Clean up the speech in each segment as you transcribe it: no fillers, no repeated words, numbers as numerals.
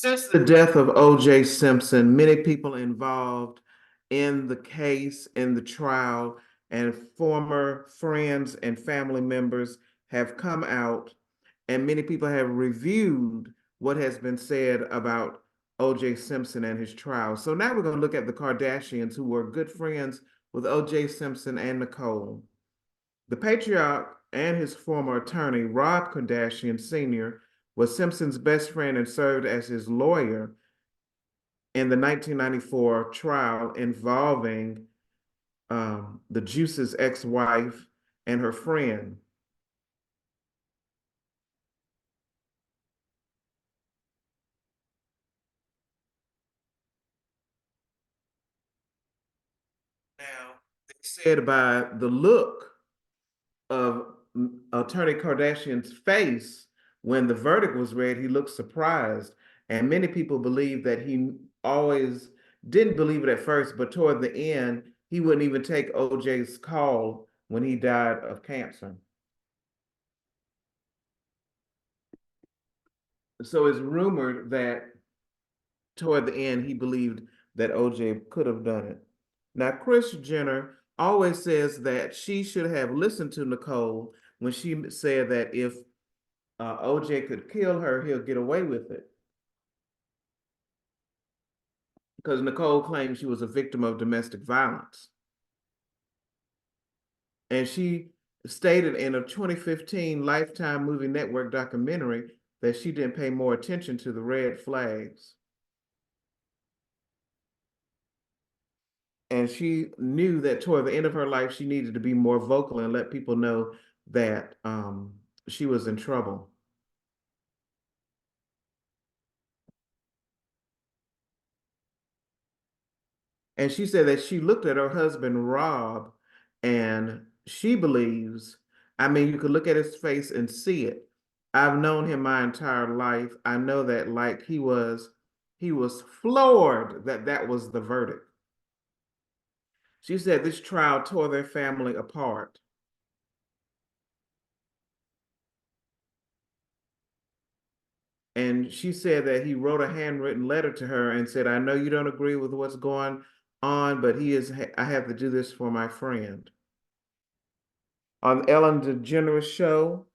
Since the death of OJ Simpson, many people involved in the case, in the trial, and former friends and family members have come out, and many people have reviewed what has been said about OJ Simpson and his trial. So now we're going to look at the Kardashians, who were good friends with OJ Simpson and Nicole. The patriarch and his former attorney, Rob Kardashian Sr., was Simpson's best friend and served as his lawyer in the 1994 trial involving the Juice's ex-wife and her friend. Now, they said by the look of Attorney Kardashian's face when the verdict was read, he looked surprised. And many people believe that he always didn't believe it at first, but toward the end, he wouldn't even take OJ's call when he died of cancer. So it's rumored that toward the end, he believed that OJ could have done it. Now, Kris Jenner always says that she should have listened to Nicole when she said that if OJ could kill her, he'll get away with it. Because Nicole claimed she was a victim of domestic violence. And she stated in a 2015 Lifetime Movie Network documentary that she didn't pay more attention to the red flags. And she knew that toward the end of her life, she needed to be more vocal and let people know that she was in trouble. And she said that she looked at her husband, Rob, and she believes, I mean, you could look at his face and see it. I've known him my entire life. I know that like he was floored that that was the verdict. She said this trial tore their family apart. And she said that he wrote a handwritten letter to her and said, I know you don't agree with what's going on, but I have to do this for my friend. On Ellen DeGeneres show,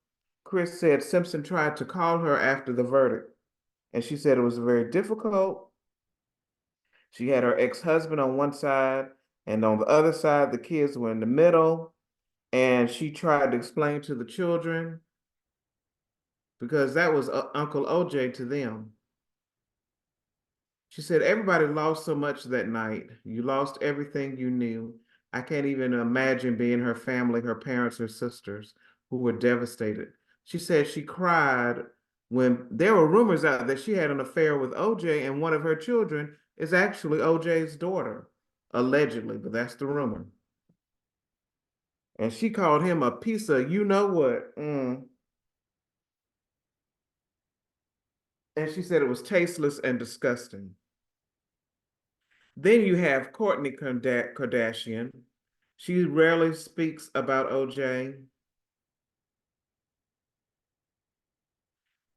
Kris said Simpson tried to call her after the verdict, and she said it was very difficult. She had her ex-husband on one side, and on the other side, the kids were in the middle, and she tried to explain to the children because that was Uncle OJ to them. She said, everybody lost so much that night. You lost everything you knew. I can't even imagine being her family, her parents, her sisters, who were devastated. She said she cried when there were rumors out that she had an affair with OJ, and one of her children is actually OJ's daughter, allegedly, but that's the rumor. And she called him a piece of you know what. And she said it was tasteless and disgusting. Then you have Kourtney Kardashian. She rarely speaks about OJ,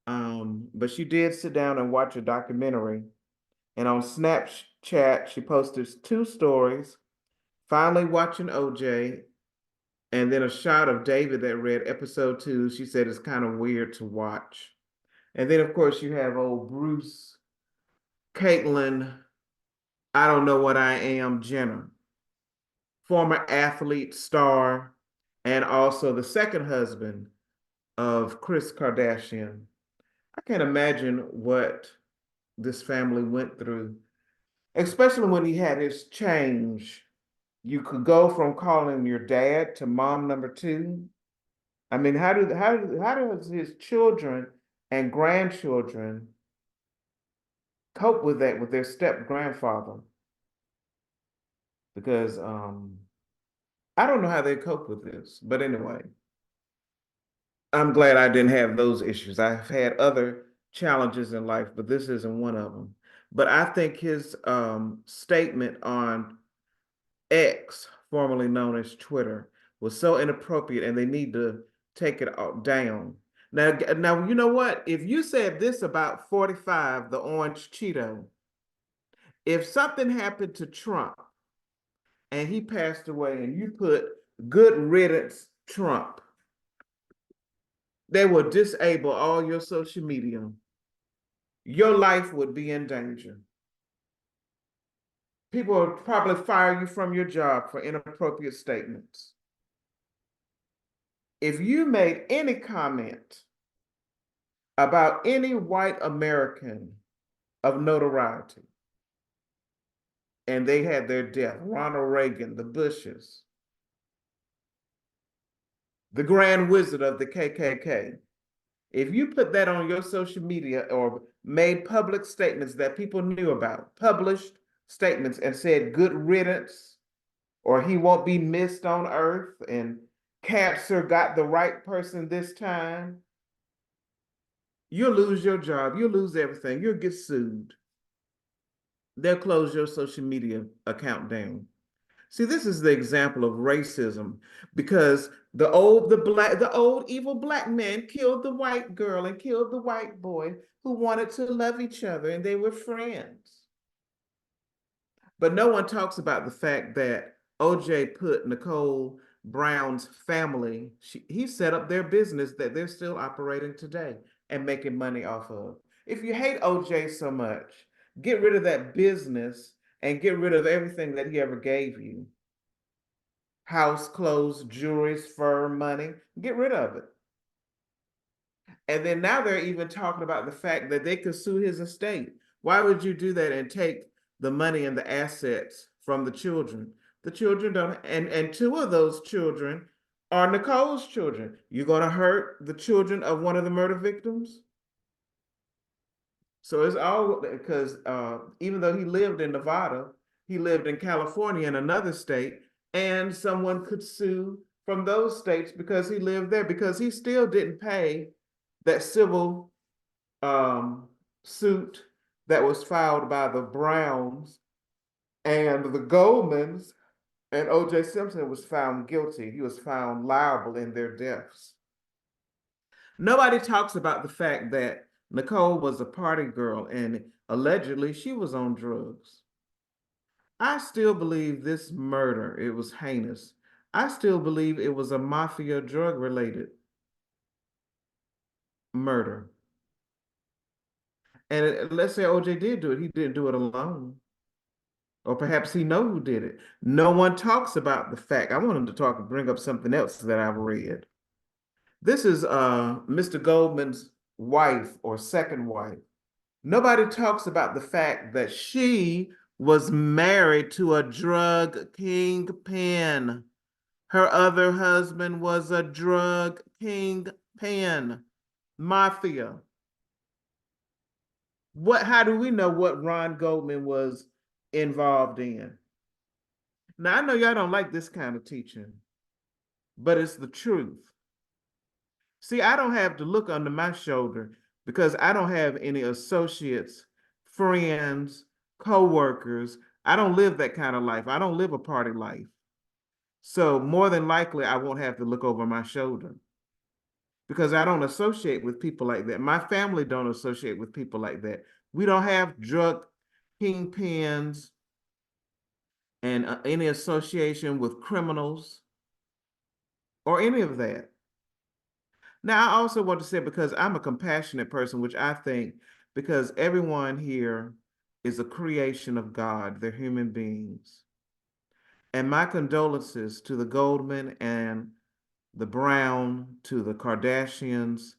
but she did sit down and watch a documentary. And on Snapchat, she posted two stories, finally watching OJ, and then a shot of David that read episode 2. She said it's kind of weird to watch. And then, of course, you have old Bruce, Caitlyn, I don't know what I am, Jenner, former athlete, star, and also the second husband of Kris Kardashian. I can't imagine what this family went through, especially when he had his change. You could go from calling your dad to mom number two. I mean, how does his children and grandchildren cope with that with their step grandfather? Because I don't know how they cope with this, but anyway, I'm glad I didn't have those issues. I've had other challenges in life, but this isn't one of them. But I think his statement on X, formerly known as Twitter, was so inappropriate, and they need to take it down. Now, you know what? If you said this about 45, the orange Cheeto, if something happened to Trump and he passed away and you put good riddance Trump, they will disable all your social media. Your life would be in danger. People will probably fire you from your job for inappropriate statements. If you made any comment about any white American of notoriety and they had their death, Ronald Reagan, the Bushes, the Grand Wizard of the KKK, if you put that on your social media or made public statements that people knew about, published statements and said good riddance, or he won't be missed on earth, and cancer got the right person this time, you'll lose your job, you'll lose everything, you'll get sued. They'll close your social media account down. See, this is the example of racism because the old evil black man killed the white girl and killed the white boy who wanted to love each other and they were friends. But no one talks about the fact that OJ put Nicole Brown's family, he set up their business that they're still operating today and making money off of. If you hate OJ so much, get rid of that business and get rid of everything that he ever gave you. House, clothes, jewelry, fur, money, get rid of it. And then now they're even talking about the fact that they could sue his estate. Why would you do that and take the money and the assets from the children? The children don't, and two of those children are Nicole's children. You're going to hurt the children of one of the murder victims? So it's all because even though he lived in Nevada, he lived in California in another state, and someone could sue from those states because he lived there because he still didn't pay that civil suit that was filed by the Browns and the Goldmans, and O.J. Simpson was found guilty. He was found liable in their deaths. Nobody talks about the fact that Nicole was a party girl and allegedly she was on drugs. I still believe this murder, it was heinous. I still believe it was a mafia drug related murder. And let's say OJ did do it, he didn't do it alone. Or perhaps he know who did it. No one talks about the fact. I want him to talk and bring up something else that I've read. This is Mr. Goldman's wife or second wife. Nobody talks about the fact that she was married to a drug kingpin. Her other husband was a drug kingpin, mafia. How do we know what Ron Goldman was involved in? Now, I know y'all don't like this kind of teaching, but it's the truth. See, I don't have to look under my shoulder because I don't have any associates, friends, co-workers. I don't live that kind of life. I don't live a party life. So more than likely, I won't have to look over my shoulder because I don't associate with people like that. My family don't associate with people like that. We don't have drug kingpins and any association with criminals or any of that. Now, I also want to say, because I'm a compassionate person, which I think because everyone here is a creation of God, they're human beings. And my condolences to the Goldman and the Brown, to the Kardashians,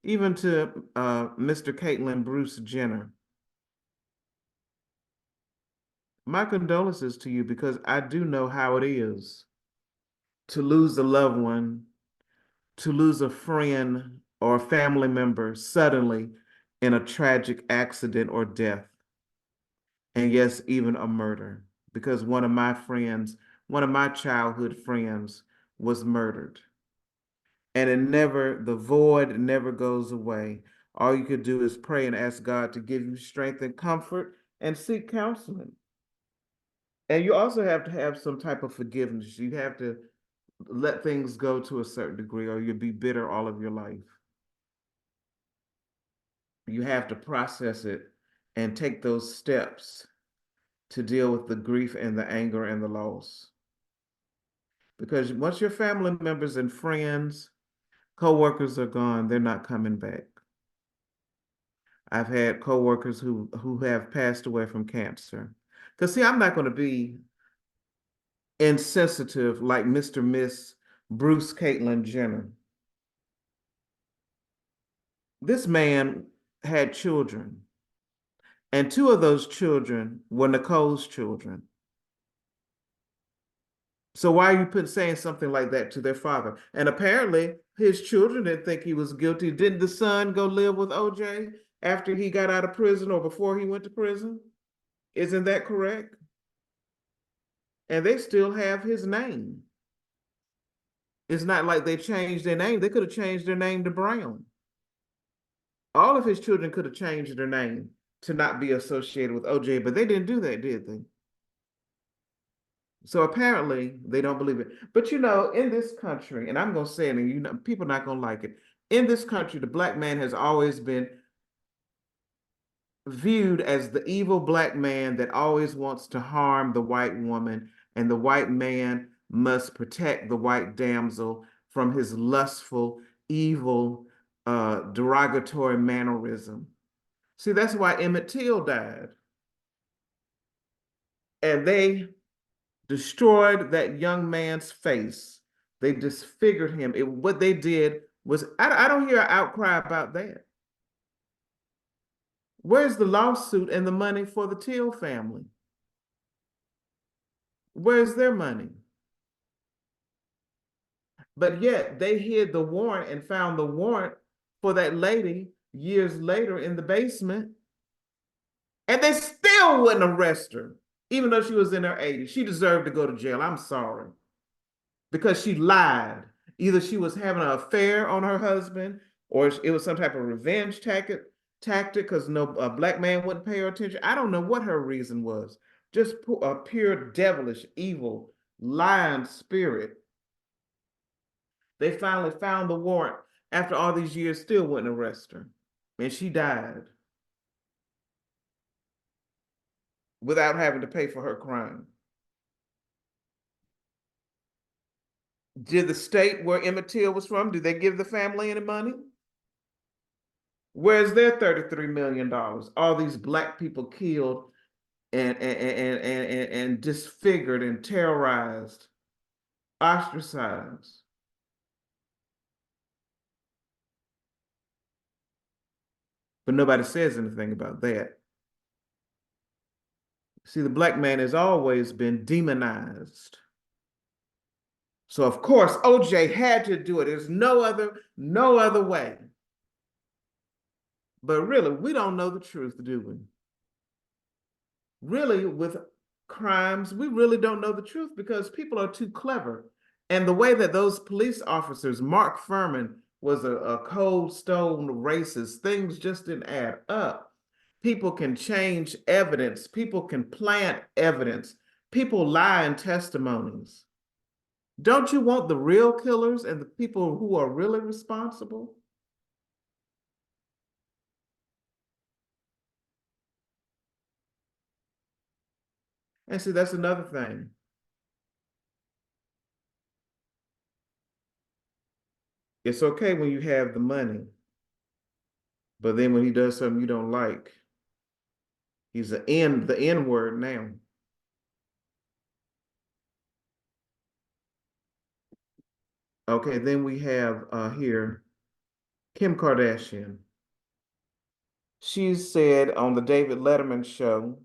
even to Mr. Caitlyn Bruce Jenner. My condolences to you because I do know how it is to lose a loved one, to lose a friend or a family member suddenly in a tragic accident or death. And yes, even a murder, because one of my friends, one of my childhood friends was murdered. And the void never goes away. All you could do is pray and ask God to give you strength and comfort and seek counseling. And you also have to have some type of forgiveness. You have to let things go to a certain degree, or you'll be bitter all of your life. you have to process it and take those steps to deal with the grief and the anger and the loss. Because once your family members and friends, co-workers are gone, they're not coming back. I've had co-workers who have passed away from cancer. Because see, I'm not going to be insensitive like Mr. Miss Bruce Caitlyn Jenner. This man had children, and two of those children were Nicole's children. So why are you saying something like that to their father? And apparently his children didn't think he was guilty. Didn't the son go live with OJ after he got out of prison or before he went to prison? Isn't that correct? And they still have his name. It's not like they changed their name. They could have changed their name to Brown. All of his children could have changed their name to not be associated with OJ, but they didn't do that, did they? So apparently they don't believe it. But you know, in this country, and I'm gonna say it, and you know, people are not gonna like it. In this country, the black man has always been viewed as the evil black man that always wants to harm the white woman, and the white man must protect the white damsel from his lustful, evil, derogatory mannerism. See, that's why Emmett Till died. And they destroyed that young man's face. They disfigured him. What they did was, I don't hear an outcry about that. Where's the lawsuit and the money for the Till family? Where's their money? But yet they hid the warrant and found the warrant for that lady years later in the basement. And they still wouldn't arrest her, even though she was in her 80s. She deserved to go to jail. I'm sorry. Because she lied. Either she was having an affair on her husband, or it was some type of revenge tactic because no black man wouldn't pay her attention. I don't know what her reason was. Just a pure devilish, evil, lying spirit. They finally found the warrant after all these years, still wouldn't arrest her. And she died without having to pay for her crime. Did the state where Emmett Till was from, did they give the family any money? Where's their $33 million? All these black people killed and disfigured and terrorized, ostracized. But nobody says anything about that. See, the black man has always been demonized. So of course, OJ had to do it. There's no other way. But really, we don't know the truth, do we? Really, with crimes, we really don't know the truth because people are too clever. And the way that those police officers, Mark Furman was a cold stone racist, things just didn't add up. People can change evidence, people can plant evidence, people lie in testimonies. Don't you want the real killers and the people who are really responsible? And see, that's another thing. It's okay when you have the money, but then when he does something you don't like, he's the N word now. Okay, then we have here Kim Kardashian. She said on the David Letterman show,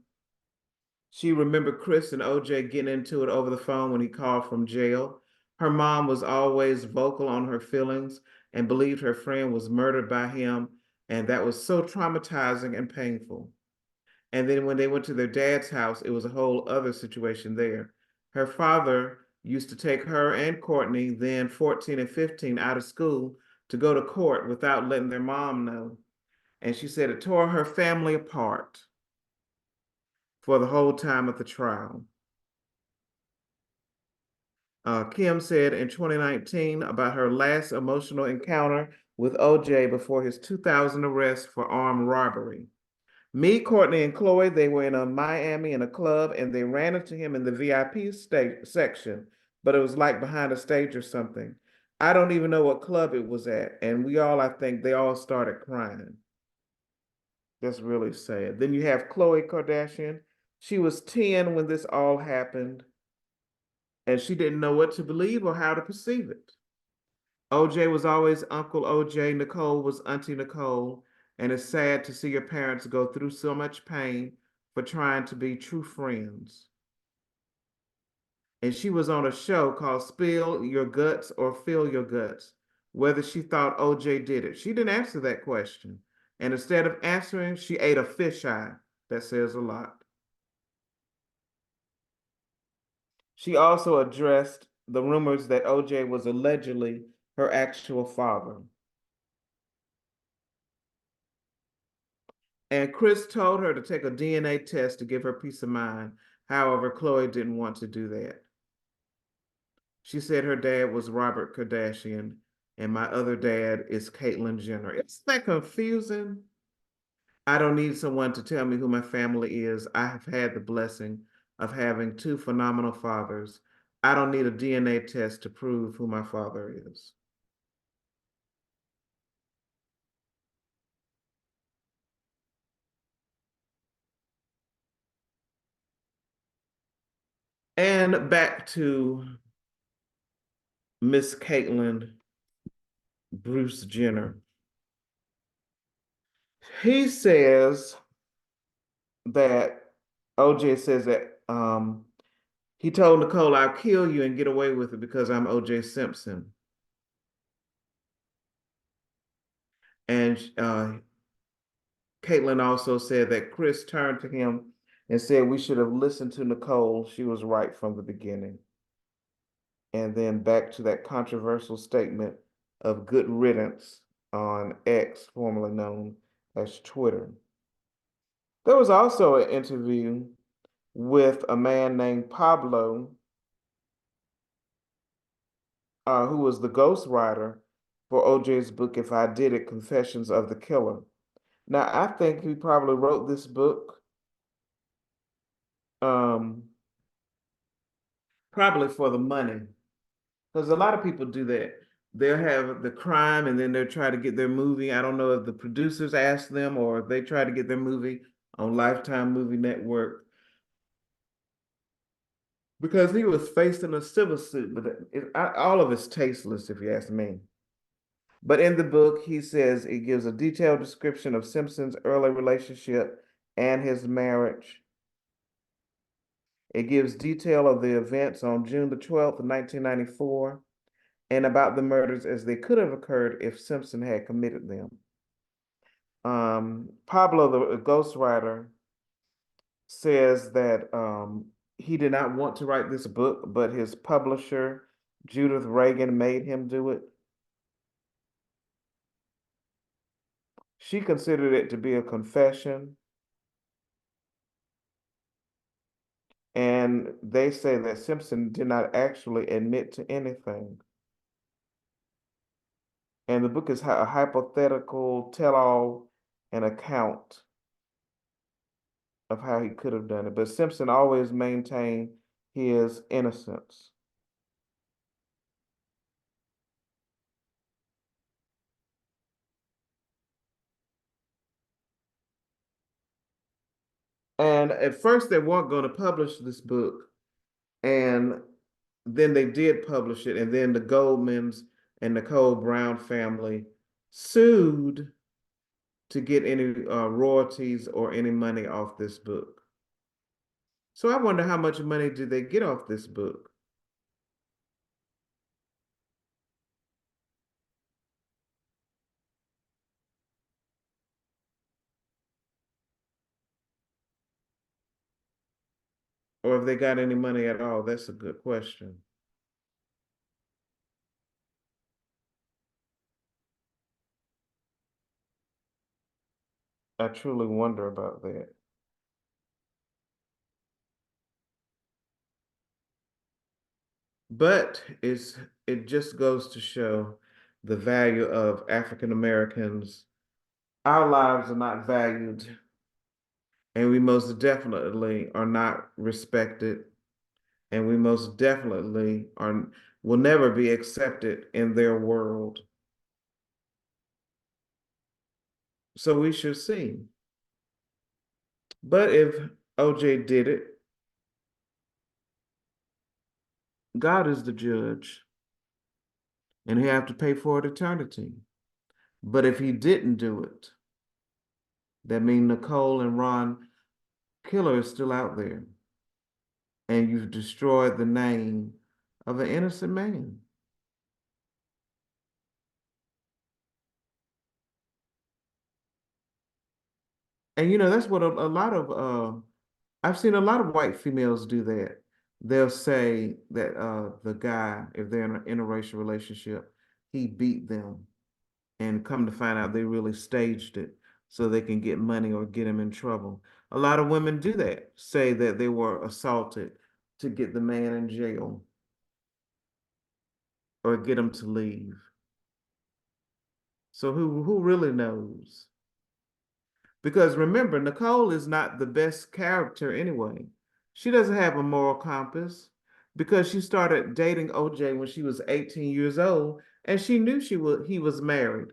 she remembered Chris and OJ getting into it over the phone when he called from jail. Her mom was always vocal on her feelings and believed her friend was murdered by him, and that was so traumatizing and painful. And then when they went to their dad's house, it was a whole other situation there. Her father used to take her and Courtney, then 14 and 15, out of school to go to court without letting their mom know. And she said it tore her family apart for the whole time of the trial. Kim said in 2019 about her last emotional encounter with OJ before his 2000 arrest for armed robbery. Me, Courtney, and Chloe, they were in a Miami in a club and they ran into him in the VIP section, but it was like behind a stage or something. I don't even know what club it was at. And we all, I think, they all started crying. That's really sad. Then you have Khloe Kardashian. She was 10 when this all happened, and she didn't know what to believe or how to perceive it. OJ was always Uncle OJ. Nicole was Auntie Nicole. And it's sad to see your parents go through so much pain for trying to be true friends. And she was on a show called Spill Your Guts or Fill Your Guts, whether she thought OJ did it. She didn't answer that question. And instead of answering, she ate a fisheye. That says a lot. She also addressed the rumors that OJ was allegedly her actual father. And Chris told her to take a DNA test to give her peace of mind. However, Khloe didn't want to do that. She said her dad was Robert Kardashian and my other dad is Caitlyn Jenner. Isn't that confusing? I don't need someone to tell me who my family is. I have had the blessing of having two phenomenal fathers. I don't need a DNA test to prove who my father is. And back to Miss Caitlyn Bruce Jenner. He says that OJ says that he told Nicole, I'll kill you and get away with it because I'm OJ Simpson. And Caitlyn also said that Chris turned to him and said we should have listened to Nicole. She was right from the beginning. And then back to that controversial statement of good riddance on X, formerly known as Twitter. There was also an interview with a man named Pablo, who was the ghostwriter for OJ's book, If I Did It, Confessions of the Killer. Now, I think he probably wrote this book um, probably for the money, because a lot of people do that. They'll have the crime and then they'll try to get their movie. I don't know if the producers ask them or if they try to get their movie on Lifetime Movie Network because he was facing a civil suit, but all of it's tasteless, if you ask me. But in the book, he says it gives a detailed description of Simpson's early relationship and his marriage. It gives detail of the events on June the 12th, 1994, and about the murders as they could have occurred if Simpson had committed them. Pablo, the ghostwriter, says that he did not want to write this book, but his publisher, Judith Reagan, made him do it. She considered it to be a confession, and they say that Simpson did not actually admit to anything. And the book is a hypothetical tell-all an account of how he could have done it. But Simpson always maintained his innocence. And at first, they weren't going to publish this book. And then they did publish it. And then the Goldmans and Nicole Brown family sued to get any royalties or any money off this book. So I wonder how much money did they get off this book? Or if they got any money at all? That's a good question. I truly wonder about that. But it just goes to show the value of African Americans. Our lives are not valued, and we most definitely are not respected, and we most definitely are will never be accepted in their world. So we should see. But if OJ did it, God is the judge, and he have to pay for it eternity. But if he didn't do it, that means Nicole and Ron Killer is still out there, and you've destroyed the name of an innocent man. And that's what a lot of I've seen a lot of white females do that. They'll say that the guy, if they're in an interracial relationship, he beat them, and come to find out they really staged it so they can get money or get him in trouble. A lot of women do that, say that they were assaulted to get the man in jail or get him to leave. So who really knows? Because remember, Nicole is not the best character anyway. She doesn't have a moral compass because she started dating OJ when she was 18 years old and she knew he was married.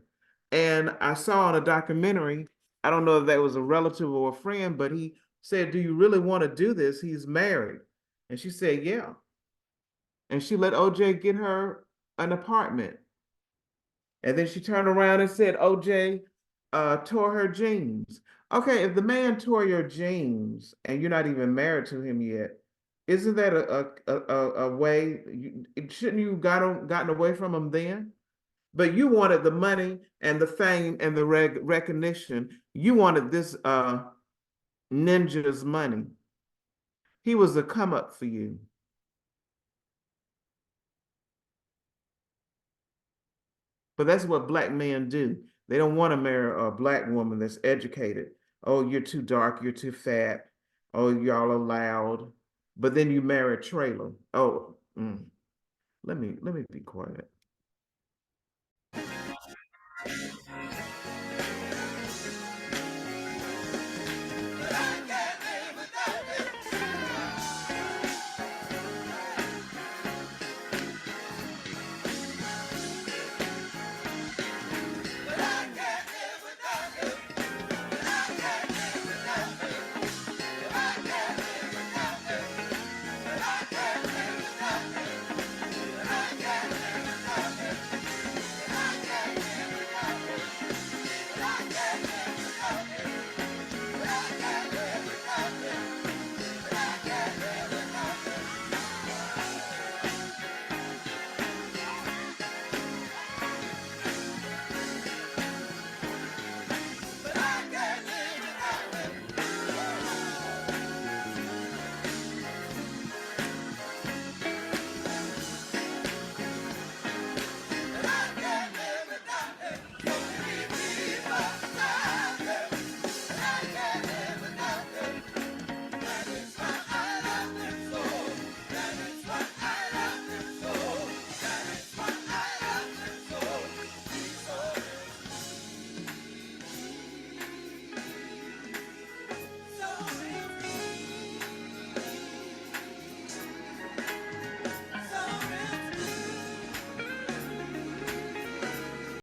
And I saw on a documentary, I don't know if that was a relative or a friend, but he said, "Do you really want to do this? He's married." And she said, "Yeah." And she let OJ get her an apartment. And then she turned around and said OJ tore her jeans. Okay, if the man tore your jeans and you're not even married to him yet, isn't that a way? Shouldn't you gotten away from him then? But you wanted the money and the fame and the recognition. You wanted this ninja's money. He was a come up for you. But that's what black men do. They don't want to marry a black woman that's educated. Oh, you're too dark, you're too fat. Oh, y'all are loud. But then you marry a trailer. Oh, let me be quiet.